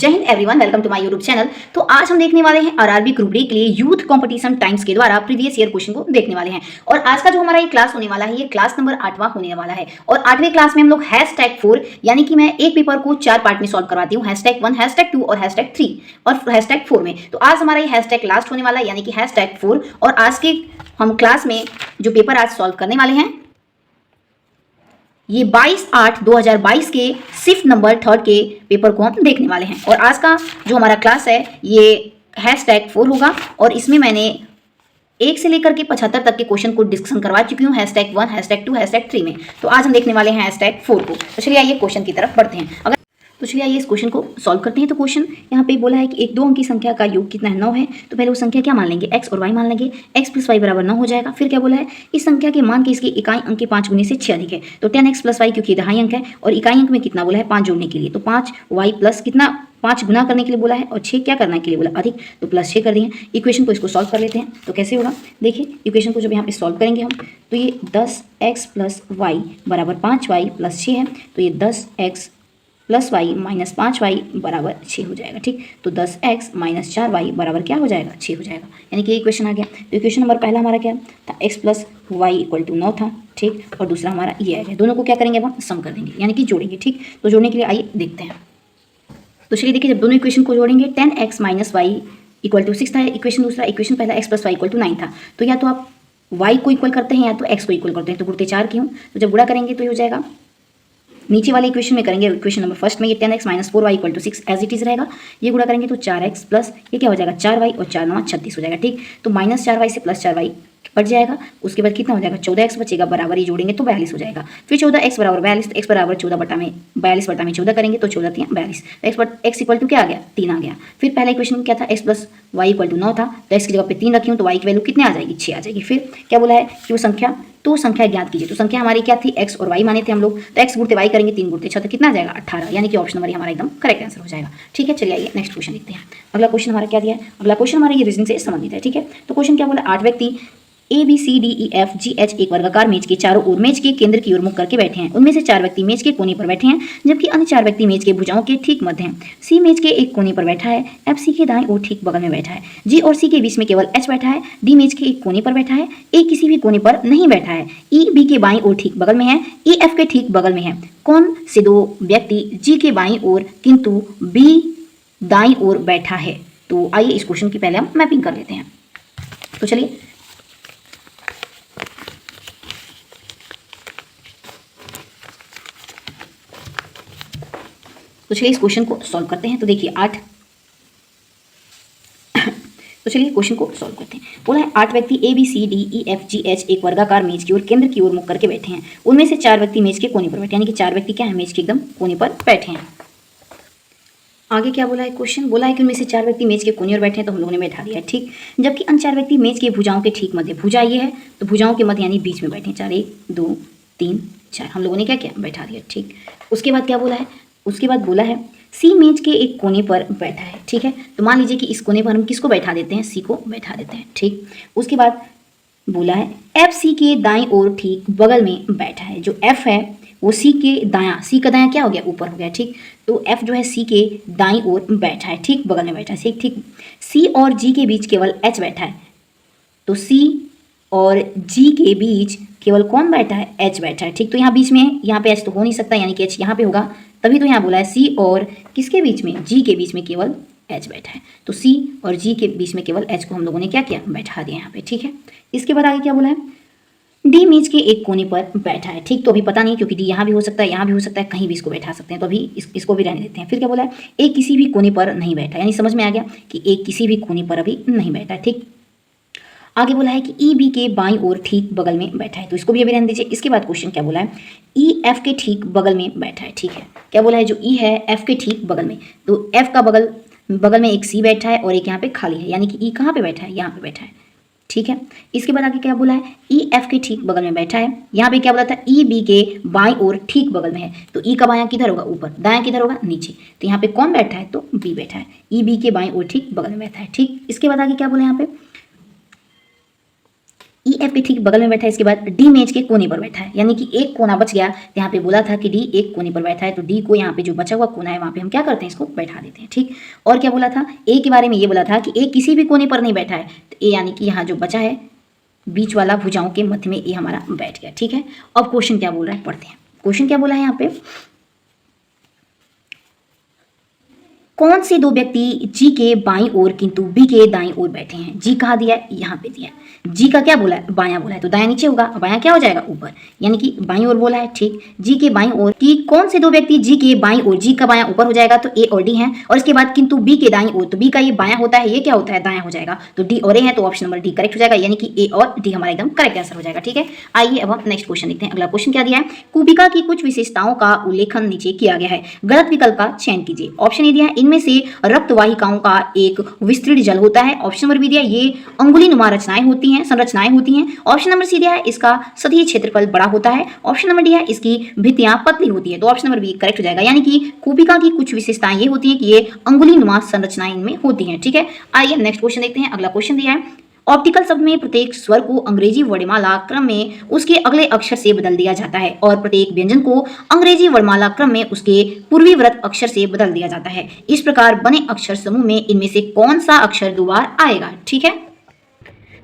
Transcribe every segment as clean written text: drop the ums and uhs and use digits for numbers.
जय हिंद everyone, welcome to my YouTube channel. तो आज हम देखने वाले हैं आरआरबी ग्रुप डी के लिए यूथ कंपटीशन टाइम्स के द्वारा प्रीवियस ईयर क्वेश्चन को देखने वाले हैं। और आज का जो हमारा ये क्लास होने वाला है, ये क्लास नंबर 8वां होने वाला है। और 8वें क्लास में हम लोग #4 यानी कि मैं एक पेपर को 4 पार्ट में सॉल्व करवाती हूँ, #1, #2 और #3 और #4 में। तो आज हमारा ये हैशटैग लास्ट होने वाला है, यानी कि #4। और आज के हम क्लास में जो पेपर आज सॉल्व करने वाले हैं, ये 22/8/2022 के शिफ्ट नंबर 3 के पेपर को हम देखने वाले हैं। और आज का जो हमारा क्लास है ये #4 होगा। और इसमें मैंने 1 से लेकर के 75 तक के क्वेश्चन को डिस्कशन करवा चुकी हूँ #1, #2, #3 में। तो आज हम देखने वाले हैं #4 को। तो चलिए आइए क्वेश्चन की तरफ बढ़ते हैं। तो चलिए आइए इस क्वेश्चन को सॉल्व करते हैं। तो क्वेश्चन यहाँ पे बोला है कि एक 2 अंक की संख्या का योग कितना है, 9 है। तो पहले वो संख्या क्या मान लेंगे, x और y मान लेंगे। x + y = 9 हो जाएगा। फिर क्या बोला है, इस संख्या के मान के इसके इकाई अंक के 5 गुने से 6 अधिक है। तो 10x + y, क्योंकि दहाई अंक है और इकाई अंक में कितना बोला है, 5 जोड़ने के लिए। तो 5y प्लस कितना, 5 गुना करने के लिए बोला है और 6 क्या करने के लिए बोला, अधिक। तो +6 कर दिए। इक्वेशन को इसको सॉल्व कर लेते हैं। तो कैसे होगा, देखिए इक्वेशन को जब यहाँ पे सॉल्व करेंगे हम, तो ये 10x + y = 5y + 6 है। तो ये 10x + y - 5y = 6 हो जाएगा। ठीक, तो 10x - 4y = क्या हो जाएगा, 6 हो जाएगा। यानी कि इक्वेशन आ गया। तो इक्वेशन नंबर पहला हमारा क्या था, x + y = 9 था। ठीक, और दूसरा हमारा ये आ गया। दोनों को क्या करेंगे, अब हम सम कर देंगे, यानी कि जोड़ेंगे। ठीक, तो जोड़ने के लिए आइए देखते हैं। तो चलिए देखिए, जब दोनों इक्वेशन को जोड़ेंगे, 10x - y = 6 था इक्वेशन दूसरा। इक्वेशन पहला x + y = 9 था। तो या तो आप y को इक्वल करते हैं या तो x को इक्वल करते हैं। तो गुणते 4 क्यों, तो जब गुणा करेंगे तो ये हो जाएगा, नीचे वाले इक्वेशन में करेंगे, इक्वेशन नंबर फर्स्ट में ये 10x - 4y = 6 as it is रहेगा। ये गुणा करेंगे तो 4x प्लस ये क्या हो जाएगा, 4y और 4 9 36 हो जाएगा। ठीक, तो -4y से +4y कट जाएगा। उसके बाद कितना हो जाएगा, 14x बचेगा, बराबर ही जोड़ेंगे तो 42 हो जाएगा। फिर 14x = 42, तो x = 14/14 करेंगे तो 14 3 42। x = क्या आ गया, 3 आ गया। फिर पहला इक्वेशन में क्या था, x + y = 9 था। तो x की जगह पे 3 रखी हूँ तो y की वैल्यू कितने आ जाएगी, 6 आ जाएगी। फिर क्या बोला है कि वो संख्या, तो संख्या ज्ञात कीजिए। तो संख्या हमारी क्या थी, x और y माने थे हम लोग। तो x गुणते y करेंगे, 3 गुणते 6 तो कितना आ जाएगा, 18। यानी कि ऑप्शन नंबर हमारा एकदम करेक्ट आंसर हो जाएगा। ठीक है, चलिए आइए नेक्स्ट क्वेश्चन देखते हैं। अगला क्वेश्चन हमारा क्या दिया है, अगला क्वेश्चन हमारा ये रीजनिंग से संबंधित है। ठीक है, तो क्वेश्चन क्या बोला, 8 व्यक्ति ABCDEFGH एक वर्गाकार मेज के चारों ओर मेज के केंद्र की ओर मुख करके बैठे हैं। उनमें से 4 व्यक्ति मेज के कोने पर बैठे हैं, जबकि अन्य 4 व्यक्ति मेज के भुजाओं के ठीक मध्य हैं। C मेज के एक कोने पर बैठा है, F C के दाईं ओर ठीक बगल में बैठा है, G और C के बीच में केवल H बैठा है, D मेज के एक कोने पर बैठा है, A किसी भी कोने पर नहीं बैठा है, E B के बाईं ओर ठीक बगल में है, E F के ठीक बगल में है। कौन से 2 व्यक्ति G के बाईं ओर किंतु B दाईं ओर बैठा है। तो आइए इस क्वेश्चन की पहले हम मैपिंग कर लेते हैं। तो चलिए इस क्वेश्चन को सॉल्व करते हैं। तो देखिए 8 तो चलिए क्वेश्चन को सॉल्व करते हैं। बोला है 8 व्यक्ति ABCDEFGH एक वर्गाकार मेज की ओर केंद्र की ओर मुख करके बैठे हैं। उनमें से 4 व्यक्ति मेज के कोने पर बैठे, यानी कि 4 व्यक्ति क्या है, मेज के एकदम कोने पर बैठे हैं। आगे क्या बोला है क्वेश्चन, बोला है कि उनमें से 4 व्यक्ति मेज के कोने पर बैठे हैं, तो हम लोगों ने बैठा दिया है। ठीक, जबकि अन्य 4 व्यक्ति मेज के भुजाओं के ठीक मध्य, भुजा ये है तो भुजाओं के मध्य यानी बीच में बैठे हैं। 4 1 2 3 4 हम लोगों ने क्या किया, बैठा दिया। ठीक, उसके बाद क्या बोला है, उसके बाद बोला है C मेज के एक कोने पर बैठा है। ठीक है, तो मान लीजिए कि इस कोने पर हम किसको बैठा देते हैं, C को बैठा देते हैं। ठीक, उसके बाद बोला है F C के दाईं ओर ठीक बगल में बैठा है। जो F है वो C के दायां, C का दायां क्या हो गया, ऊपर हो गया। ठीक, तो F जो है C के दाईं ओर बैठा है, ठीक बगल में बैठा है। ठीक, C और G के बीच केवल H बैठा है। तो C और G के बीच केवल कौन बैठा है, H बैठा है। ठीक, तो यहाँ बीच में, यहाँ पे H तो हो नहीं सकता, यानी कि H यहाँ पे होगा, तभी तो यहाँ बोला है C और किसके बीच में, G के बीच में केवल H बैठा है। तो C और G के बीच में केवल H को हम लोगों ने क्या किया, बैठा दिया यहाँ पे। ठीक है, इसके बाद आगे क्या बोला है, D मेज के एक कोने पर बैठा है। ठीक, तो अभी पता नहीं, क्योंकि D यहाँ भी हो सकता है, यहाँ भी हो सकता है, कहीं भी इसको बैठा सकते हैं, तो अभी इसको भी रहने देते हैं। फिर क्या बोला है, A किसी भी कोने पर नहीं बैठा, यानी समझ में आ गया कि A किसी भी कोने पर अभी नहीं बैठा है। ठीक, आगे बोला है कि ई बी के बाईं ओर ठीक बगल में बैठा है, तो इसको भी अभी रहने दीजिए। इसके बाद क्वेश्चन क्या बोला है, ई एफ के ठीक बगल में बैठा है। ठीक है, क्या बोला है, जो ई है एफ के ठीक बगल में, तो एफ का बगल में एक सी बैठा है और एक यहाँ पे खाली है, यानी कि ई कहाँ पे बैठा है, यहाँ पे बैठा है। ठीक है, इसके बाद आगे क्या बोला है, ई एफ के ठीक बगल में बैठा है। यहाँ पे क्या बोला था, ई बी के बाईं ओर ठीक बगल में है, तो ई का बायां किधर होगा, ऊपर, दायां किधर होगा, नीचे। तो यहाँ पे कौन बैठा है, तो बी बैठा है, ई बी के बाईं ओर ठीक बगल में बैठा है। ठीक, इसके बाद आगे क्या बोला, यहाँ पे ई एफ के ठीक बगल में बैठा है, इसके बाद डी मेज के कोने पर बैठा है, यानी कि एक कोना बच गया। यहाँ पे बोला था कि डी एक कोने पर बैठा है, तो डी को यहाँ पे जो बचा हुआ कोना है वहाँ पे हम क्या करते हैं, इसको बैठा देते हैं। ठीक, और क्या बोला था, ए के बारे में ये बोला था कि ए किसी भी कोने पर नहीं बैठा है, तो ए यानी कि यहाँ जो बचा है बीच वाला भुजाओं के मध्य में ए हमारा बैठ गया। ठीक है, अब क्वेश्चन क्या बोल रहा है पढ़ते हैं। क्वेश्चन क्या बोला है यहाँ पे, कौन से दो व्यक्ति जी के बाईं ओर किंतु बी के दाईं ओर बैठे हैं। जी कहाँ दिया है, यहाँ पे दिया है। जी का क्या बोला है, बायां बोला है, तो दायां नीचे होगा, बायां क्या हो जाएगा, ऊपर, यानी कि बाईं ओर बोला है। ठीक, जी के बाईं ओर कि कौन से दो व्यक्ति जी के बाईं ओर, जी का बायां ऊपर हो जाएगा तो ए और डी हैं, और इसके बाद किंतु बी के दाईं ओर, तो बी का ये बायां होता है, ये क्या होता है, दायां हो जाएगा, तो डी और ए है, तो ऑप्शन नंबर डी करेक्ट हो जाएगा, यानी कि ए और डी हमारा एकदम करेक्ट आंसर हो जाएगा। ठीक है, आइए अब हम नेक्स्ट क्वेश्चन देखते हैं। अगला क्वेश्चन क्या दिया है, कुबिका की कुछ विशेषताओं का उल्लेखन नीचे किया गया है, गलत विकल्प का चयन कीजिए। ऑप्शन ए दिया है, इनमें से रक्त वाहिकाओं का एक विस्तृत जल होता है। ऑप्शन नंबर बी दिया, ये अंगुलीनुमा रचनाएं होती हैं, संरचनाएं होती हैं। ऑप्शन नंबर सी दिया है, इसका सतही क्षेत्रफल बड़ा होता है। ऑप्शन नंबर डी है, इसकी भित्तियां पतली होती है, तो ऑप्शन नंबर बी करेक्ट हो जाएगा, यानी कि कुबिका की कुछ विशेषताएं ये होती हैं कि ये अंगुलीनुमा संरचनाएं इनमें होती हैं। ठीक है, आइए नेक्स्ट क्वेश्चन देखते हैं। अगला क्वेश्चन दिया है, ऑप्टिकल शब्द में प्रत्येक स्वर को अंग्रेजी वर्णमाला क्रम में उसके अगले अक्षर से बदल दिया जाता है, और प्रत्येक व्यंजन को अंग्रेजी वर्णमाला क्रम में उसके पूर्वी व्रत अक्षर से बदल दिया जाता है। इस प्रकार बने अक्षर समूह में इनमें से कौन सा अक्षर दो बार आएगा। ठीक है,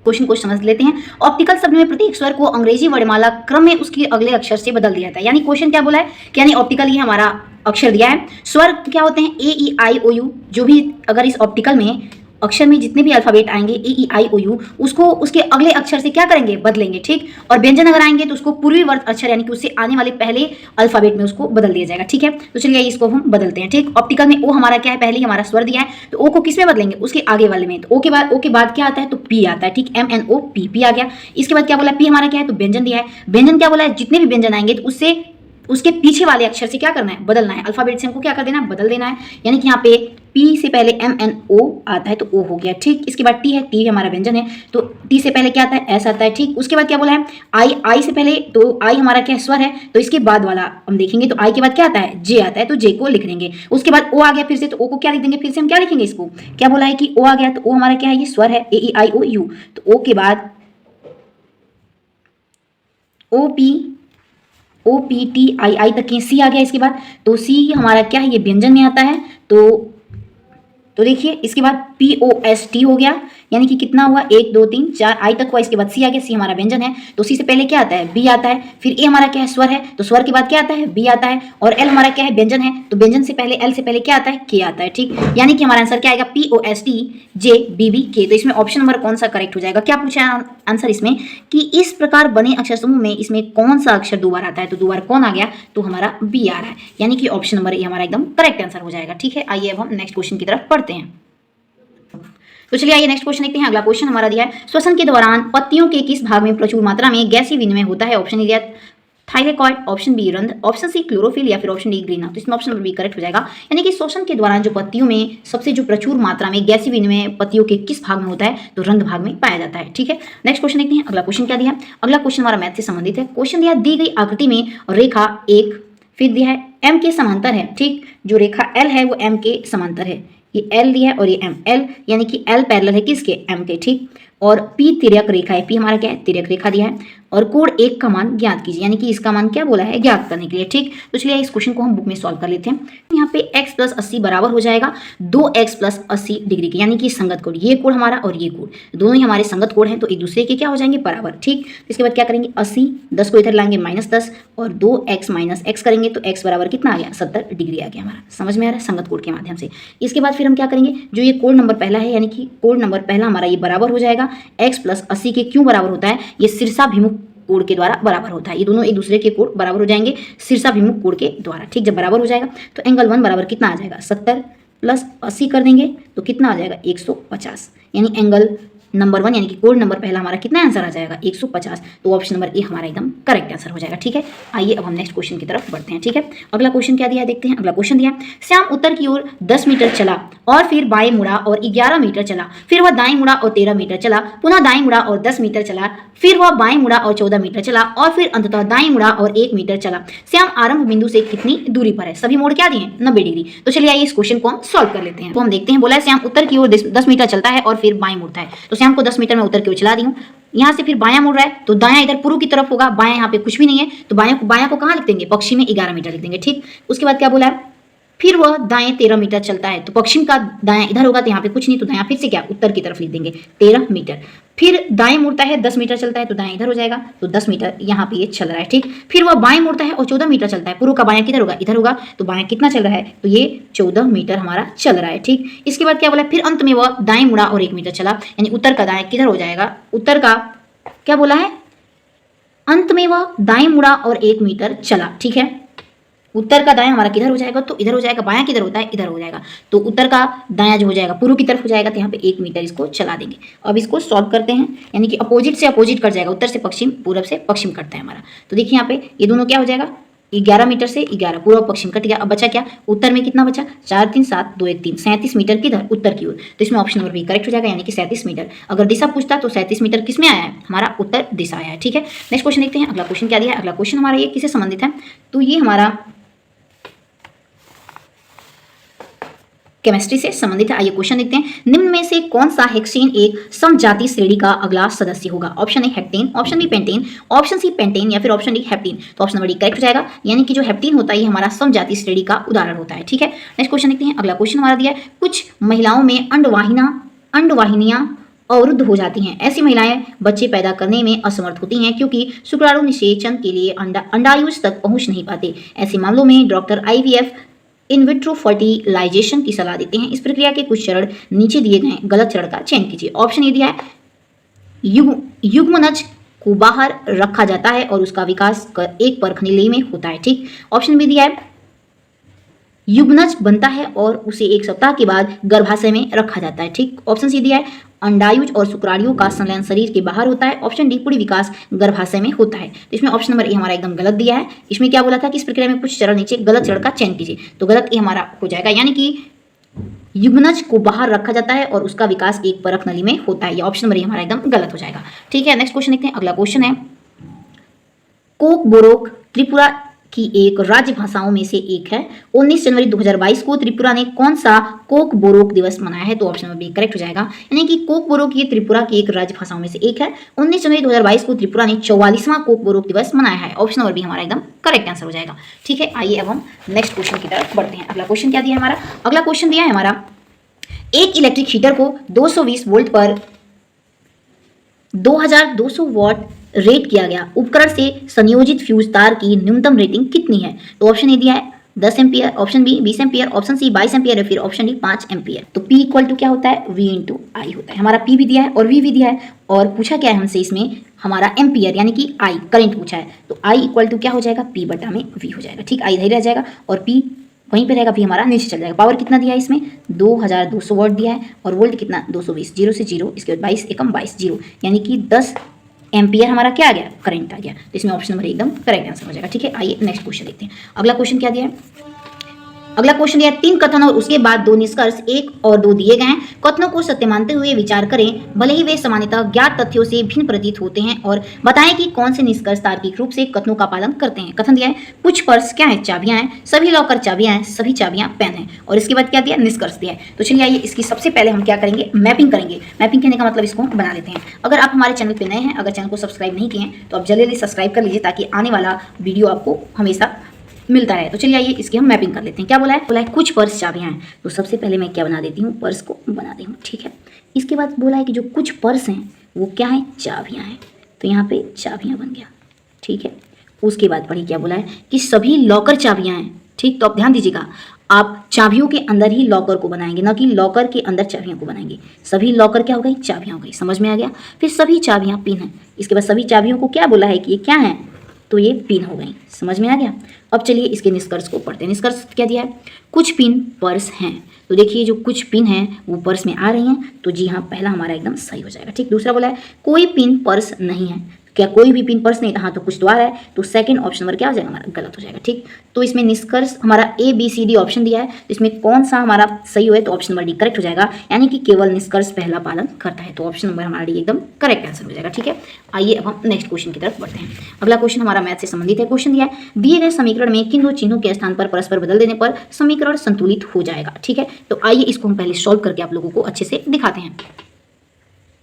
क्वेश्चन को समझ लेते हैं। ऑप्टिकल शब्द में प्रत्येक स्वर को अंग्रेजी वर्णमाला क्रम में उसके अगले अक्षर से बदल दिया जाता है, यानी क्वेश्चन क्या बोला है कि यानी ऑप्टिकल ये हमारा अक्षर दिया है, स्वर क्या होते हैं, ए ई आई ओ यू, जो भी अगर इस ऑप्टिकल में अक्षर में जितने भी अल्फाबेट आएंगे ए ई आई ओ यू, उसको उसके अगले अक्षर से क्या करेंगे, बदलेंगे। ठीक, और व्यंजन अगर आएंगे तो उसको पूर्वी वर्त अक्षर यानी कि उससे आने वाले पहले अल्फाबेट में उसको बदल दिया जाएगा। ठीक है, तो चलिए इसको हम बदलते हैं। ठीक, ऑप्टिकल में ओ हमारा क्या है, पहले ही हमारा स्वर दिया है, तो ओ को किस में बदलेंगे, उसके आगे वाले में, तो ओ के बाद क्या आता है, तो पी आता है। ठीक, M N O P, P आ गया। इसके बाद क्या बोला, पी हमारा क्या है, तो व्यंजन दिया है। व्यंजन क्या बोला है, जितने भी व्यंजन आएंगे तो उससे उसके पीछे वाले अक्षर से क्या करना है, बदलना है, अल्फाबेट से हमको क्या कर देना है, बदल देना है, यानी कि यहाँ पे पी से पहले एम एन ओ आता है तो ओ हो गया। ठीक, इसके बाद टी है, टी हमारा व्यंजन है, तो टी से पहले क्या आता है, एस आता है। ठीक, उसके बाद क्या बोला है, आई, आई से पहले, तो आई हमारा क्या स्वर है, तो इसके बाद वाला हम देखेंगे, तो आई के बाद क्या आता है, जे आता है, तो जे को लिख देंगे। उसके बाद ओ आ गया फिर से, तो ओ को क्या लिख देंगे, फिर से हम क्या लिखेंगे, इसको क्या बोला है कि ओ आ गया, तो ओ हमारा क्या है, ये स्वर है, ए ई आई ओ यू, तो ओ के बाद O P, O P T I, I तक के सी आ गया। इसके बाद तो सी हमारा क्या है, ये व्यंजन में आता है, तो देखिए इसके बाद पी ओ एस टी हो गया, यानी कि कितना हुआ, 1 2 3 4 आई तक हुआ। इसके बाद सी आ गया, सी हमारा व्यंजन है, तो सी से पहले क्या आता है, बी आता है, फिर ए हमारा क्या है, स्वर है, तो स्वर के बाद क्या आता है, बी आता है, और एल हमारा क्या है, व्यंजन है, तो व्यंजन से पहले एल से पहले क्या आता है, के आता है। ठीक, यानी कि हमारा आंसर क्या आएगा, P O S T J B B K. तो इसमें ऑप्शन नंबर कौन सा करेक्ट हो जाएगा, क्या पूछा है आंसर इसमें कि इस प्रकार बने अक्षर समूह में इसमें कौन सा अक्षर दो बार आता है, तो दो बार कौन आ गया, तो हमारा बी आ रहा है, यानी कि ऑप्शन नंबर ए हमारा एकदम करेक्ट आंसर हो जाएगा। ठीक है, आइए अब हम नेक्स्ट क्वेश्चन की तरफ पढ़ते हैं। तो चलिए आइए नेक्स्ट क्वेश्चन देखते हैं। अगला क्वेश्चन हमारा दिया है, श्वसन के दौरान पत्तियों के किस भाग में प्रचुर मात्रा में गैसीय विनिमय होता है। ऑप्शन दिया थाइलेकॉइड, ऑप्शन बी रंध्र, ऑप्शन सी क्लोरोफिल, या फिर ऑप्शन डी ग्रीना। तो इसमें ऑप्शन नंबर बी करेक्ट हो जाएगा, यानी कि श्वसन के दौरान जो पत्तियों में सबसे जो प्रचुर मात्रा में गैसीय विनिमय पत्तियों के किस भाग में होता है, तो रंध्र भाग में पाया जाता है। ठीक है, नेक्स्ट क्वेश्चन देखते हैं। अगला क्वेश्चन क्या दिया है, अगला क्वेश्चन हमारा मैथ से संबंधित है। क्वेश्चन दिया, दी गई आकृति में रेखा एक, फिर दिया है एम के समांतर है। ठीक, जो रेखा एल है वो एम के समांतर है, ये एल दिया है और ये एम, एल यानी कि एल पैरेलल है किसके, एम के। ठीक, और पी तिर्यक रेखा है, पी हमारा क्या है, तिर्यक रेखा दिया है, और कोण 1 का मान ज्ञात कीजिए, यानी कि इसका मान क्या बोला है, ज्ञात करने के लिए। ठीक, तो चलिए इस क्वेश्चन को हम बुक में सॉल्व कर लेते हैं। यहाँ पे x + 80 बराबर हो जाएगा 2x + 80 डिग्री के, यानी कि संगत कोण, ये कोण हमारा और ये कोण दोनों ही हमारे संगत कोण हैं, तो एक दूसरे के क्या हो जाएंगे, बराबर। ठीक, इसके बाद क्या करेंगे, 80, 10 को इधर लाएंगे -10, और 2x - x करेंगे, तो x बराबर कितना आ गया, 70 डिग्री आ गया हमारा। समझ में आ रहा है, संगत कोण के माध्यम से। इसके बाद फिर हम क्या करेंगे, जो ये कोण नंबर पहला है, यानी कि कोण नंबर पहला हमारा ये बराबर हो जाएगा x + 80 के, क्यों बराबर होता है, ये शीर्षाभिमुख कोण के द्वारा बराबर होता है, ये दोनों एक दूसरे के कोण बराबर हो जाएंगे शीर्षाभिमुख कोण के द्वारा। ठीक, जब बराबर हो जाएगा तो एंगल 1 बराबर कितना आ जाएगा, 70 + 80 कर देंगे तो कितना आ जाएगा, 150, यानी एंगल नंबर 1 यानी कि कोण नंबर पहला हमारा कितना आंसर आ जाएगा, 150। तो ऑप्शन नंबर ए हमारा एकदम करेक्ट आंसर हो जाएगा। ठीक है, आइए अब हम नेक्स्ट क्वेश्चन की तरफ बढ़ते हैं। ठीक है, अगला क्वेश्चन क्या दिया है देखते हैं। अगला क्वेश्चन दिया, श्याम उत्तर की ओर 10 मीटर चला और फिर बाएं मुड़ा और 11 मीटर चला, फिर वह दाएं मुड़ा और 13 मीटर चला, पुनः दाएं मुड़ा और 10 मीटर चला, फिर वह बाएं मुड़ा और 14 मीटर चला, और फिर अंततः दाएं मुड़ा और 1 मीटर चला। श्याम आरंभ बिंदु से कितनी दूरी पर है, सभी मोड़ क्या दिए, 90 डिग्री। तो चलिए आइए इस क्वेश्चन को हम सॉल्व कर लेते हैं। तो हम देखते हैं, बोला है श्याम उत्तर की ओर 10 मीटर चलता है और फिर बाएं मुड़ता है, तो श्याम को 10 मीटर में उत्तर की ओर चला दी हूँ, यहाँ से फिर बायां मुड़ रहा है तो दायां इधर पूर्व की तरफ होगा, बायां यहाँ पे कुछ भी नहीं है तो बायां को कहाँ लिख देंगे, पश्चिम में 11 मीटर लिख देंगे। ठीक, उसके बाद क्या बोला है, फिर वह दाएं 13 मीटर चलता है, तो पश्चिम का दायां इधर होगा तो यहाँ पे कुछ नहीं, तो दायां फिर से क्या उत्तर की तरफ लिख देंगे 13 मीटर। फिर दाएं मुड़ता है 10 मीटर चलता है तो दाएं इधर हो जाएगा, तो 10 मीटर यहाँ पे ये चल रहा है। ठीक, फिर वह बाएं मुड़ता है और 14 मीटर चलता है, पूर्व का बायां किधर होगा, इधर होगा, तो बायां कितना चल रहा है, तो ये 14 मीटर हमारा चल रहा है। ठीक, इसके बाद क्या बोला, फिर अंत में वह दाएं मुड़ा और 1 मीटर चला, यानी उत्तर का दाएं किधर हो जाएगा, उत्तर का क्या बोला है, अंत में वह दाएं मुड़ा और 1 मीटर चला। ठीक है, उत्तर का दायां हमारा किधर हो जाएगा, तो इधर हो जाएगा, बायां किधर होता है, इधर हो जाएगा, तो उत्तर का दायां जो हो जाएगा पूर्व की तरफ हो जाएगा, तो यहाँ पे 1 मीटर इसको चला देंगे। अब इसको सॉल्व करते हैं, यानी कि अपोजिट से अपोजिट कट जाएगा, उत्तर से पश्चिम, पूरब से पश्चिम कटता है हमारा। तो देखिए यहाँ पे ये दोनों क्या हो जाएगा, 11 मीटर से 11 पूर्व पश्चिम कट गया। अब बचा क्या, उत्तर में कितना बचा, 4 3 7 2 1 3 37 मीटर किधर, उत्तर की ओर, तो इसमें ऑप्शन नंबर बी करेक्ट हो जाएगा, यानी कि 37 मीटर। अगर दिशा पूछता तो 37 मीटर किस में आया है, हमारा उत्तर दिशा आया है। ठीक है, नेक्स्ट क्वेश्चन देखते हैं, अगला क्वेश्चन क्या दिया है। अगला क्वेश्चन हमारा ये किससे संबंधित है, तो ये हमारा केमिस्ट्री से संबंधित है। आइए क्वेश्चन देखते हैं, निम्न में से कौन सा हेक्सेन एक समजाति श्रेणी का अगला सदस्य होगा। Option A heptane, option B pentane, option C pentane या फिर ऑप्शन डी हेप्टीन। तो ऑप्शन नंबर डी करेक्ट हो जाएगा, यानी कि जो हेप्टीन होता है ये हमारा समजाति श्रेणी का उदाहरण होता है। ठीक है, नेक्स्ट क्वेश्चन देखते हैं, अगला क्वेश्चन हमारा दिया है, कुछ महिलाओं में अंडवाहिनियां अवरुद्ध हो जाती हैं। ऐसी महिलाएं बच्चे पैदा करने में असमर्थ होती हैं क्योंकि शुक्राणु निषेचन के लिए अंडायुज तक पहुंच नहीं पाते। ऐसे मामलों में doctor IVF in vitro fertilization की सलाह देते हैं। इस प्रक्रिया के कुछ चरण नीचे दिए गए गलत चरण का चयन कीजिए। ऑप्शन ए दिया है, युग्मनज को बाहर रखा जाता है और उसका विकास एक परखनीली में होता है। ठीक, ऑप्शन बी दिया है, युग्मनज बनता है और उसे 1 सप्ताह के बाद गर्भाशय में रखा जाता है। ठीक, ऑप्शन सी दिया है, अंडायुज और शुक्राणुओं का संलयन शरीर के बाहर होता है। ऑप्शन डी, पूरी विकास गर्भाशय में होता है। तो इसमें ऑप्शन नंबर ए हमारा एकदम गलत दिया है। इसमें क्या बोला था कि इस प्रक्रिया में कुछ चरण नीचे गलत चरण का चयन कीजिए, तो गलत ए हमारा हो जाएगा, यानी कि युग्मनज को बाहर रखा जाता है और उसका विकास एक परख नली में होता है। ये ऑप्शन नंबर ए हमारा एकदम गलत हो जाएगा। ठीक है, नेक्स्ट क्वेश्चन देखते हैं, अगला क्वेश्चन है, कोकबोरोक त्रिपुरा की एक राज्य भाषाओं में से एक है। 19 जनवरी 2022 को त्रिपुरा ने कौन सा कोकबोरोक दिवस मनाया है, तो ऑप्शन नंबर बी करेक्ट हो जाएगा, यानी कि कोकबोरोक ये त्रिपुरा की एक राज्य भाषाओं में से एक है। 19 जनवरी 2022 को त्रिपुरा ने 44वां कोकबोरोक दिवस मनाया है। ऑप्शन नंबर बी हमारा एकदम करेक्ट आंसर हो जाएगा। ठीक है, आइए अब हम नेक्स्ट क्वेश्चन की तरफ बढ़ते हैं। अगला क्वेश्चन क्या दिया है हमारा, अगला क्वेश्चन दिया है हमारा, एक इलेक्ट्रिक हीटर को 220 वोल्ट पर 2200 वॉट रेट किया गया उपकरण से संयोजित फ्यूज तार की न्यूनतम रेटिंग कितनी है। तो ऑप्शन ए दिया है 10 ampere, option B 20 ampere, option C 22 ampere, फिर ऑप्शन डी 5 एम्पियर। तो P इक्वल टू क्या होता है, V इंटू आई होता है। हमारा P भी दिया है और V भी दिया है, और पूछा क्या है हमसे इसमें, हमारा एम्पियर यानी कि I करंट पूछा है, तो I इक्वल टू क्या हो जाएगा, P बटा में V हो जाएगा। ठीक, I इधर रह जाएगा और P वहीं पे रहेगा, V हमारा नीचे चल जाएगा। पावर कितना दिया है इसमें, 2200 वोल्ट दिया है, और वोल्ट कितना 220, 0 से 0, इसके बाद 22 एकम 22 0, यानी कि 10 एम्पियर हमारा क्या आ गया, करंट आ गया। तो इसमें ऑप्शन नंबर एकदम करेक्ट आंसर हो जाएगा। ठीक है, आइए नेक्स्ट क्वेश्चन देखते हैं। अगला क्वेश्चन क्या दिया है, अगला क्वेश्चन दिया है, 3 कथन और उसके बाद 2 निष्कर्ष 1 और 2 दिए गए हैं। कथनों को सत्य मानते हुए विचार करें, भले ही वे सामान्यतः ज्ञात तथ्यों से भिन्न प्रतीत होते हैं, और बताएं कि कौन से निष्कर्ष तार्किक रूप से कथनों का पालन करते हैं। कथन दिया है, कुछ पर्स क्या है, चाबियां हैं, सभी लॉकर चाबियां हैं, सभी चाबियां पेन हैं, और इसके बाद क्या दिया, निष्कर्ष दिया है। तो चलिए आइए इसकी सबसे पहले हम क्या करेंगे, मैपिंग करेंगे। मैपिंग कहने का मतलब इसको बना लेते हैं। अगर आप हमारे चैनल पर नए हैं, अगर चैनल को सब्सक्राइब नहीं किए हैं तो आप जल्दी सब्सक्राइब कर लीजिए, ताकि आने वाला वीडियो आपको हमेशा मिलता है। तो चलिए आइए इसकी हम मैपिंग कर लेते हैं। क्या बोला है, बोला है कुछ पर्स चाबियां हैं, तो सबसे पहले मैं क्या बना देती हूँ, पर्स को बना दी हूँ। ठीक है, इसके बाद बोला है कि जो कुछ पर्स हैं वो क्या है, चाबियां हैं, तो यहाँ पे चाबियां बन गया। ठीक है, उसके बाद पढ़ी क्या बोला है कि सभी लॉकर चाबियां हैं। ठीक, तो आप ध्यान दीजिएगा, आप चाबियों के अंदर ही लॉकर को बनाएंगे, ना कि लॉकर के अंदर चाबियों को बनाएंगे। सभी लॉकर क्या हो गई, चाबियां हो गई, समझ में आ गया। फिर सभी चाबियां पिन है, इसके बाद सभी चाबियों को क्या बोला है कि ये क्या है, तो ये पिन हो गई, समझ में आ गया। अब चलिए इसके निष्कर्ष को पढ़ते हैं। निष्कर्ष क्या दिया है, कुछ पिन पर्स हैं, तो देखिए जो कुछ पिन हैं वो पर्स में आ रही हैं, तो जी हाँ पहला हमारा एकदम सही हो जाएगा। ठीक, दूसरा बोला है कोई पिन पर्स नहीं है, क्या कोई भी पिन पर्स नहीं, हाँ तो कुछ द्वार है, तो सेकंड ऑप्शन नंबर क्या हो जाएगा, हमारा गलत हो जाएगा। ठीक, तो इसमें निष्कर्ष हमारा ABCD ऑप्शन दिया है, तो इसमें कौन सा हमारा सही हुआ है, तो ऑप्शन नंबर डी करेक्ट हो जाएगा, यानी कि केवल निष्कर्ष पहला पालन करता है, तो ऑप्शन नंबर हमारा डी एकदम करेक्ट आंसर हो जाएगा। ठीक है, आइए अब हम नेक्स्ट क्वेश्चन की तरफ बढ़ते हैं। अगला क्वेश्चन हमारा मैथ से संबंधित है। क्वेश्चन दिया है, दिए गए समीकरण में किन दो चिन्हों के स्थान पर परस्पर बदल देने पर समीकरण संतुलित हो जाएगा। ठीक है, तो आइए इसको हम पहले सॉल्व करके आप लोगों को अच्छे से दिखाते हैं।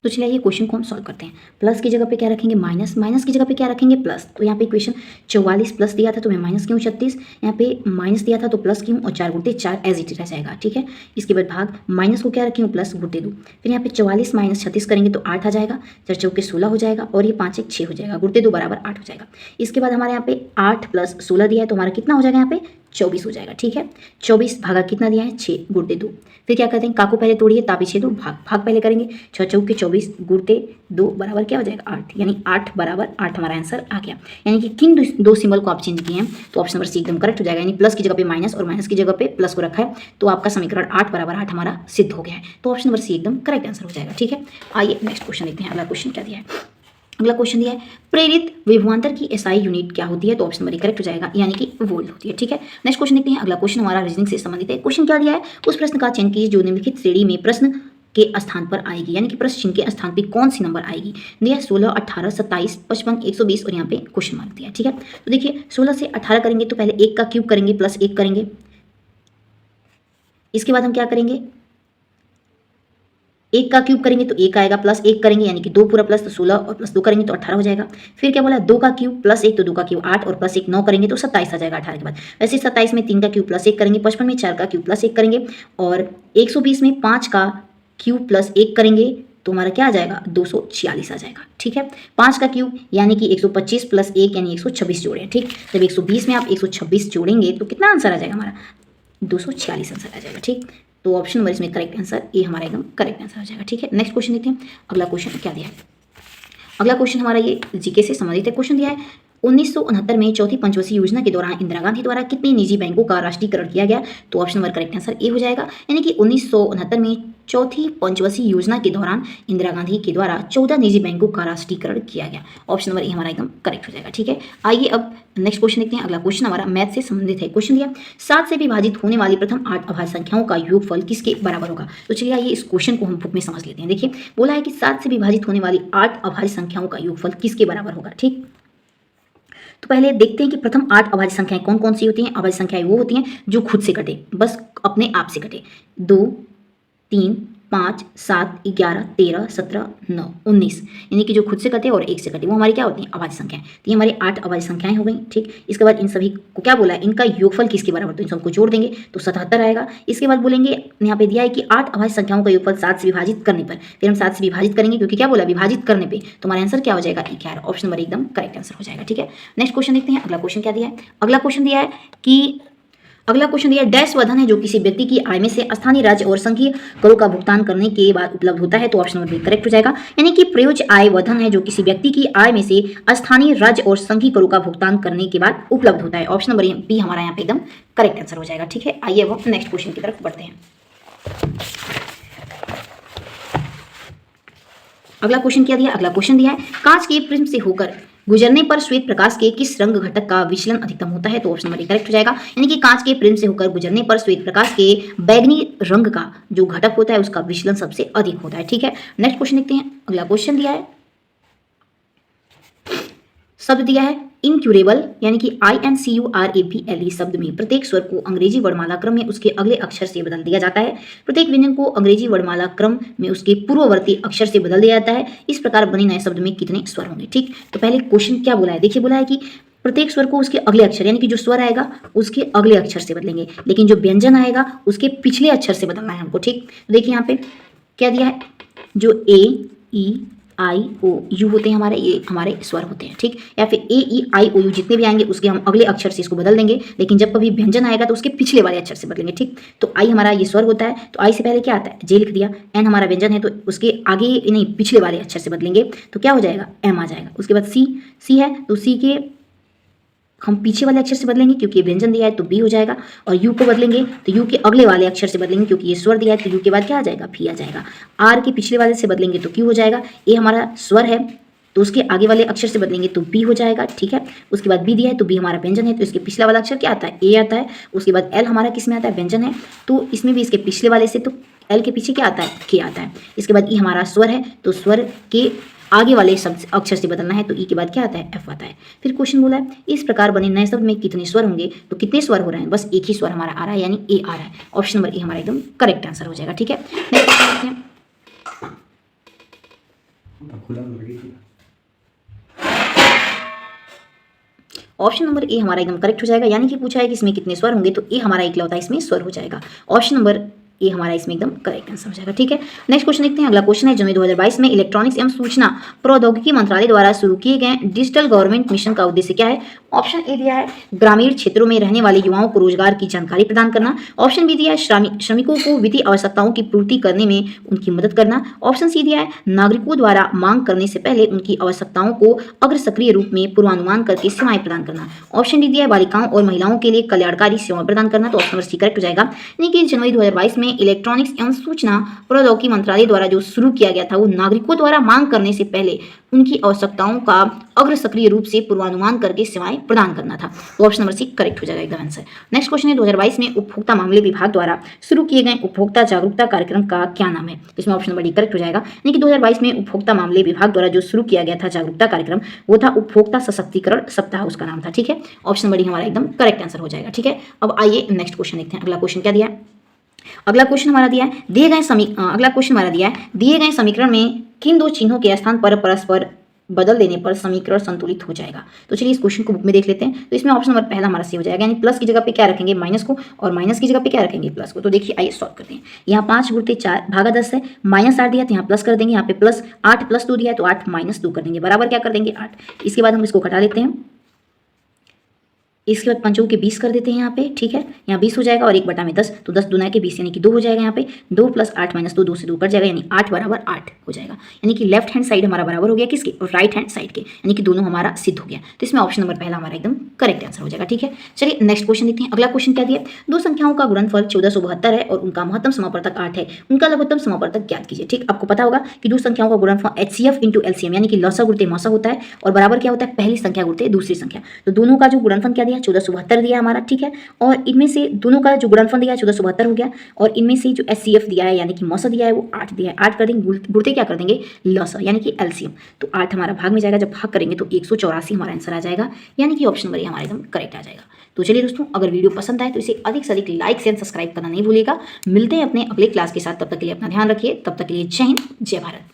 तो चलिए ये क्वेश्चन को हम सॉल्व करते हैं। प्लस की जगह पे क्या रखेंगे माइनस, माइनस की जगह पे क्या रखेंगे प्लस। तो यहाँ पे इक्वेशन 44 प्लस दिया था तो मैं माइनस क्यों 36, यहाँ पे माइनस दिया था तो प्लस क्यों, और 4 गुटे 4 एज इट रह जाएगा। ठीक है, इसके बाद भाग माइनस को क्या रखी हूँ प्लस गुटे 2, फिर यहाँ पे 44 माइनस 36 करेंगे तो 8 आ जाएगा, 4 चौके 16 हो जाएगा और ये 5 1 6 हो जाएगा, गुटे 2 बराबर 8 हो जाएगा। इसके बाद हमारे यहाँ पे 8 प्लस 16 दिया है तो हमारा कितना हो जाएगा यहाँ पे 24 हो जाएगा। ठीक है, 24 भागा कितना दिया है 6 गुटे 2, फिर क्या करते हैं काको पहले तोड़िए तापी 6 2 भाग भाग पहले करेंगे, 6 चौके 24 गुटे 2 बराबर क्या हो जाएगा 8, यानी 8 बराबर 8 हमारा आंसर आ गया। यानी कि किन दो सिंबल को आप चेंज किए हैं तो ऑप्शन नंबर सी एकदम करेक्ट हो जाएगा। यानी प्लस की जगह पे माइनस और माइनस की जगह पे प्लस को रखा है तो आपका समीकरण 8 बराबर 8 हमारा सिद्ध हो गया है। तो ऑप्शन नंबर सी एकदम करेक्ट आंसर हो जाएगा। ठीक है, आइए नेक्स्ट क्वेश्चन देखते हैं। अगला क्वेश्चन क्या दिया है। अगला क्वेश्चन दिया है प्रेरित विभवांतर की एसआई यूनिट क्या होती है, तो ऑप्शन नंबर करेक्ट हो जाएगा, यानी कि वोल्ट होती है। ठीक है, नेक्स्ट क्वेश्चन देखते हैं। अगला क्वेश्चन हमारा रीजनिंग से संबंधित है। क्वेश्चन क्या दिया है, उस प्रश्न का चयन कीजिए जो निम्नलिखित श्रेणी में प्रश्न के स्थान पर आएगी, यानी कि प्रश्न चिन्ह के स्थान पे कौन सी नंबर आएगी। दिया 16 18 27 55 120 और यहाँ पे क्वेश्चन मार्क दिया है। ठीक है, तो देखिए 16 से 18 करेंगे तो पहले 1 का क्यूब करेंगे प्लस 1 करेंगे, इसके बाद हम क्या करेंगे 1 का क्यूब करेंगे तो 1 आएगा, प्लस 1 करेंगे यानी कि 2 पूरा प्लस तो 16 और प्लस 2 करेंगे तो 18 हो जाएगा। फिर क्या बोला 2 का क्यूब प्लस 1 तो 2 का क्यूब 8 और प्लस 1 9 करेंगे तो 27 आ जाएगा 18 के बाद। वैसे 27 में 3 का क्यूब प्लस 1 करेंगे, 55 में 4 का क्यूब प्लस 1 करेंगे और 120 में 5 का क्यूब प्लस 1 करेंगे तो हमारा क्या आ जाएगा 246 आ जाएगा। ठीक है, 5 का क्यूब यानी कि 125 प्लस 1 यानी 126 जोड़े। ठीक, जब 120 में आप 126 जोड़ेंगे तो कितना आंसर आ जाएगा हमारा 246 आंसर आ जाएगा। ठीक, तो ऑप्शन नंबर इसमें करेक्ट आंसर ए हमारा एकदम करेक्ट आंसर हो जाएगा। ठीक है, नेक्स्ट क्वेश्चन देखते हैं। अगला क्वेश्चन क्या दिया है। अगला क्वेश्चन हमारा ये जीके से संबंधित है। क्वेश्चन दिया है 1969 में चौथी पंचवर्षीय योजना के दौरान इंदिरा गांधी द्वारा कितने निजी बैंकों का राष्ट्रीयकरण किया गया, तो option number correct answer A हो जाएगा। यानी कि 1969 में चौथी पंचवर्षीय योजना के दौरान इंदिरा गांधी के द्वारा 14 निजी बैंकों का राष्ट्रीयकरण किया गया। ऑप्शन नंबर ए हमारा एकदम करेक्ट हो जाएगा। ठीक है, आइए अब नेक्स्ट क्वेश्चन देखते हैं। अगला क्वेश्चन हमारा मैथ से संबंधित है। क्वेश्चन दिया 7 से विभाजित होने वाली प्रथम 8 अभाज्य संख्याओं का योगफल किसके बराबर होगा। तो चलिए आइए इस क्वेश्चन को हम बुक में समझ लेते हैं। देखिए बोला है कि 7 से विभाजित होने वाली 8 अभाज्य संख्याओं का योगफल किसके बराबर होगा। ठीक, तो पहले देखते हैं कि प्रथम 8 अभाज्य संख्याएं कौन कौन सी होती हैं। अभाज्य संख्याएं वो होती हैं जो खुद से कटे, बस अपने आप से कटे। 2 3 5 7 11 13 17 9 19 यानी कि जो खुद से कटे और एक से कटे वो हमारी क्या होती हैं अभाज्य संख्याएं। तो ये हमारी 8 अभाज्य संख्याएं हो गई। ठीक, इसके बाद इन सभी को क्या बोला है इनका योगफल किसके बराबर, तो इन सबको जोड़ देंगे तो 77 आएगा। इसके बाद बोलेंगे यहाँ पे दिया है कि 8 अभाज्य संख्याओं का योगफल 7 से विभाजित करने पर, फिर हम 7 से विभाजित करेंगे क्योंकि क्या बोला विभाजित करने पे, तो हमारा आंसर क्या हो जाएगा 11। ऑप्शन नंबर एकदम करेक्ट आंसर हो जाएगा। ठीक है, नेक्स्ट क्वेश्चन देखते हैं। अगला क्वेश्चन क्या दिया है। अगला क्वेश्चन दिया है कि डैश वह धन है जो किसी व्यक्ति की आय में से स्थानीय राज्य और संघीय करों का भुगतान करने के बाद उपलब्ध होता है, तो ऑप्शन नंबर बी करेक्ट हो जाएगा। यानी कि प्रयोज्य आय वह धन है जो किसी व्यक्ति की आय में से स्थानीय राज्य और संघीय करों का भुगतान करने के बाद उपलब्ध होता है। ऑप्शन नंबर बी हमारा यहाँ पे एकदम करेक्ट आंसर हो जाएगा। ठीक है, आइए अब नेक्स्ट क्वेश्चन की तरफ बढ़ते हैं। अगला क्वेश्चन क्या दिया। अगला क्वेश्चन दिया है कांच के प्रिज्म से होकर गुजरने पर श्वेत प्रकाश के किस रंग घटक का विचलन अधिकतम होता है, तो ऑप्शन नंबर करेक्ट हो जाएगा। यानी कि कांच के प्रिज्म से होकर गुजरने पर श्वेत प्रकाश के बैगनी रंग का जो घटक होता है उसका विचलन सबसे अधिक होता है। ठीक है, नेक्स्ट क्वेश्चन देखते हैं। अगला क्वेश्चन दिया है शब्द दिया है इनक्यूरेबल, यानी कि INCURABLE शब्द में प्रत्येक स्वर को अंग्रेजी वर्णमाला क्रम में उसके अगले अक्षर से बदल दिया जाता है। प्रत्येक व्यंजन को अंग्रेजी वर्णमाला क्रम में उसके पूर्ववर्ती अक्षर से बदल दिया जाता है। इस प्रकार बने नए शब्द में कितने स्वर होंगे। ठीक, तो पहले क्वेश्चन क्या बोला है, देखिए बोला है कि प्रत्येक स्वर को उसके अगले अक्षर यानी कि जो स्वर आएगा उसके अगले अक्षर से बदलेंगे, लेकिन जो व्यंजन आएगा उसके पिछले अक्षर से बदलना है हमको। ठीक, तो देखिए यहाँ पे क्या दिया है, जो AEIOU होते हैं हमारे, ये हमारे स्वर होते हैं। ठीक, या फिर AEIOU जितने भी आएंगे उसके हम अगले अक्षर से इसको बदल देंगे, लेकिन जब कभी व्यंजन आएगा तो उसके पिछले वाले अक्षर से बदलेंगे। ठीक, तो आई हमारा ये स्वर होता है, तो आई से पहले क्या आता है जे लिख दिया, एन हमारा व्यंजन है तो उसके आगे नहीं पिछले वाले अक्षर से बदलेंगे तो क्या हो जाएगा एम आ जाएगा। उसके बाद सी है तो सी के हम पीछे वाले अक्षर से बदलेंगे क्योंकि ये व्यंजन दिया है तो बी हो जाएगा, और यू को बदलेंगे तो यू के अगले वाले अक्षर से बदलेंगे क्योंकि ये स्वर दिया है तो यू के बाद क्या आ जाएगा भी आ जाएगा। आर के पिछले वाले से बदलेंगे तो क्यू हो जाएगा। ए हमारा स्वर है तो उसके आगे वाले अक्षर से बदलेंगे तो बी हो जाएगा। ठीक है, उसके बाद बी दिया है तो बी हमारा व्यंजन है तो इसके पिछला वाला अक्षर क्या आता है ए आता है। उसके बाद एल हमारा किस में आता है व्यंजन है तो इसमें भी इसके पिछले वाले से तो एल के पीछे क्या आता है के आता है। इसके बाद ई हमारा स्वर है तो स्वर के आगे वाले शब्द अक्षर से बदलना है तो ई के बाद क्या आता है एफ आता है। फिर क्वेश्चन बोला है इस प्रकार बने नए शब्द में कितने स्वर होंगे, तो कितने स्वर हो रहे हैं, बस एक ही स्वर हमारा आ रहा है यानी ए आ रहा है। ऑप्शन नंबर ए हमारा एकदम करेक्ट आंसर हो जाएगा। ठीक है, नेक्स्ट क्वेश्चन देखते हैं। ऑप्शन नंबर ए हमारा एकदम करेक्ट हो जाएगा, यानी कि पूछा है कि इसमें कितने स्वर होंगे, तो ए हमारा इकलौता इसमें स्वर हो जाएगा। ऑप्शन नंबर ए हमारा इसमें एकदम करेक्ट आंसर हो जाएगा। ठीक है, नेक्स्ट क्वेश्चन देखते हैं। अगला क्वेश्चन है, जनवरी 2022 में इलेक्ट्रॉनिक्स एवं सूचना प्रौद्योगिकी मंत्रालय द्वारा शुरू किए गए डिजिटल गवर्नमेंट मिशन का उद्देश्य क्या है? ऑप्शन ए दिया है ग्रामीण क्षेत्रों में रहने वाले युवाओं को रोजगार की जानकारी प्रदान करना। ऑप्शन बी दिया है श्रमिकों को वित्तीय आवश्यकताओं की पूर्ति करने में उनकी मदद करना। ऑप्शन सी दिया है नागरिकों द्वारा मांग करने से पहले उनकी आवश्यकताओं को अग्र सक्रिय रूप में पूर्वानुमान करके सेवाएं प्रदान करना। ऑप्शन डी दिया है बालिकाओं और महिलाओं के लिए कल्याणकारी सेवाएं प्रदान करना। तो ऑप्शन नंबर सी करेक्ट हो जाएगा, यानी कि जनवरी 2022 में इलेक्ट्रॉनिक्स एवं सूचना प्रौद्योगिकी मंत्रालय द्वारा जो शुरू किया गया था वो नागरिकों द्वारा मांग करने से पहले उनकी आवश्यकताओं का अग्र सक्रिय रूप से पूर्वानुमान करके सेवाएं प्रदान करना था। तो ऑप्शन नंबर सी करेक्ट हो जाएगा एकदम आंसर। नेक्स्ट क्वेश्चन है, 2022 में उपभोक्ता मामले विभाग द्वारा शुरू किए गए उपभोक्ता जागरूकता कार्यक्रम का क्या नाम है? तो इसमें ऑप्शन नंबर डी करेक्ट हो जाएगा, यानी कि 2022 में उपभोक्ता मामले विभाग द्वारा जो शुरू किया गया था जागरूकता कार्यक्रम वो था उपभोक्ता सशक्तिकरण सप्ताह, उसका नाम था। ठीक है, ऑप्शन नंबर डी हमारा एकदम करेक्ट आंसर हो जाएगा। ठीक है, अब आइए नेक्स्ट क्वेश्चन देखते हैं। अगला क्वेश्चन क्या दिया है? अगला क्वेश्चन हमारा दिया है दिए गए समीकरण में किन दो चिन्हों के स्थान पर परस्पर बदल देने पर समीकरण संतुलित हो जाएगा? तो चलिए इस क्वेश्चन को बुक में देख लेते हैं। तो इसमें ऑप्शन नंबर पहला हमारा सी हो जाएगा, यानी प्लस की जगह पे क्या रखेंगे? माइनस को, और माइनस की जगह पे क्या रखेंगे? प्लस को। तो देखिए आइए सॉल्व करते हैं। यहाँ 5 गुणित 4 भागा 10 है, माइनस 8 दिया तो यहाँ प्लस कर देंगे, यहाँ पे प्लस 8 प्लस 2 दिया है तो 8 माइनस 2 कर देंगे, बराबर क्या कर देंगे? 8। इसके बाद हम इसको घटा लेते हैं, इसके बाद 5 के 20 कर देते हैं यहाँ पे। ठीक है, यहाँ 20 हो जाएगा और 1/10, तो 10 दूना के 20 यानी कि 2 हो जाएगा। यहाँ पे 2 + 8 - 2, 2 से 2 कट जाएगा, यानी 8 = 8 हो जाएगा। यानी कि लेफ्ट हैंड साइड हमारा बराबर हो गया किसके? और राइट हैंड साइड के, यानी कि दोनों हमारा सिद्ध हो गया। तो इसमें ऑप्शन नंबर पहला हमारा एकदम करेक्ट आंसर हो जाएगा। ठीक है, चलिए नेक्स्ट क्वेश्चन देखते हैं। अगला क्वेश्चन क्या दिया? दो संख्याओं का गुणनफल 1472 है और उनका महत्तम समापवर्तक 8 है, उनका लघुत्तम समापवर्तक ज्ञात कीजिए। ठीक, आपको पता होगा कि दो संख्याओं का गुणनफल HCF × LCM यानी कि लसा गुणित मसा होता है, और बराबर क्या होता है? पहली संख्या गुणित दूसरी संख्या। तो दोनों का जो गुणनफल क्या दिया? 1472 दिया हमारा। ठीक है, और इनमें से दोनों का जो गुणनफल दिया है 1472 हो गया, और इनमें से जो HCF दिया है यानी कि मौसा दिया है वो 8 दिया है। 8 कर देंगे, गुणते क्या कर देंगे? लसा यानी कि LCM। तो 8 हमारा भाग में जाएगा, जब भाग करेंगे तो 184 हमारा आंसर आ जाएगा, यानी कि ऑप्शन नंबर ए हमारा एकदम करेक्ट आ जाएगा। तो चलिए दोस्तों, अगर वीडियो पसंद आए तो इसे अधिक से अधिक लाइक शेयर सब्सक्राइब करना नहीं भूलिएगा। मिलते हैं अपने अगले क्लास के साथ, तब तक के लिए अपना ध्यान रखिए। तब तक के लिए जय हिंद, जय भारत।